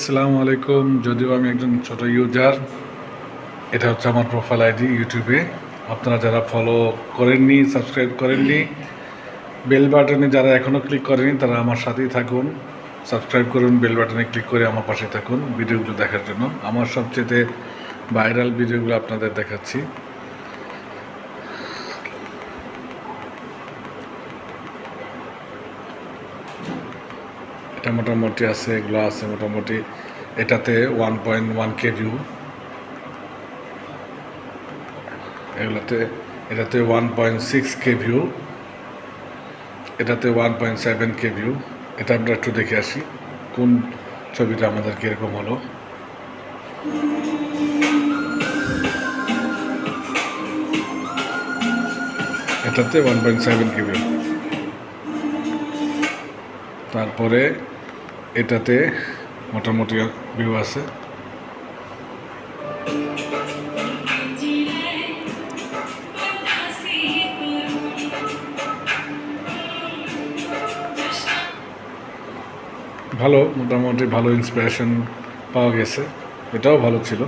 আসসালামু আলাইকুম। যদিও আমি একজন ছোট ইউজার, এটা হচ্ছে আমার প্রোফাইল আইডি ইউটিউবে। আপনারা যারা ফলো করেননি, সাবস্ক্রাইব করেননি, বেল বাটনে যারা এখনও ক্লিক করেনি তারা আমার সাথেই থাকুন, সাবস্ক্রাইব করুন, বেল বাটনে ক্লিক করে আমার পাশে থাকুন ভিডিওগুলো দেখার জন্য। আমার সবচেয়ে ভাইরাল ভিডিওগুলো আপনাদের দেখাচ্ছি। এটা মোটামুটি আছে, এগুলো আছে মোটামুটি। এটাতে 1.1K ভিউ, এটাতে 1.6K ভিউ, এটাতে 1.7K ভিউ। এটা আমরা একটু দেখে আসি কোন ছবিটা আমাদের কীরকম হলো। এটাতে 1.7K ভিউ। তারপরে এটাতে মোটামুটি ভিউ আছে। ভালো, মোটামুটি ভালো ইন্সপিরেশন পাওয়া গেছে, এটাও ভালো ছিল।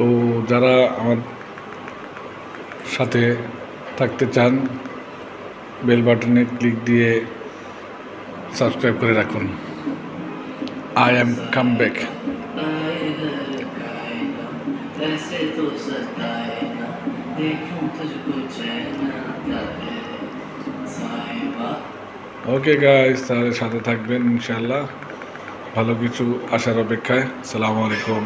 তো যারা আমার সাথে থাকতে চান, বেল বাটনে ক্লিক দিয়ে সাবস্ক্রাইব করে রাখুন। I am come back. Okay guys, তাহলে সাথে থাকবেন ইনশাল্লাহ। ভালো কিছু আসার অপেক্ষায়। আসসালামু আলাইকুম।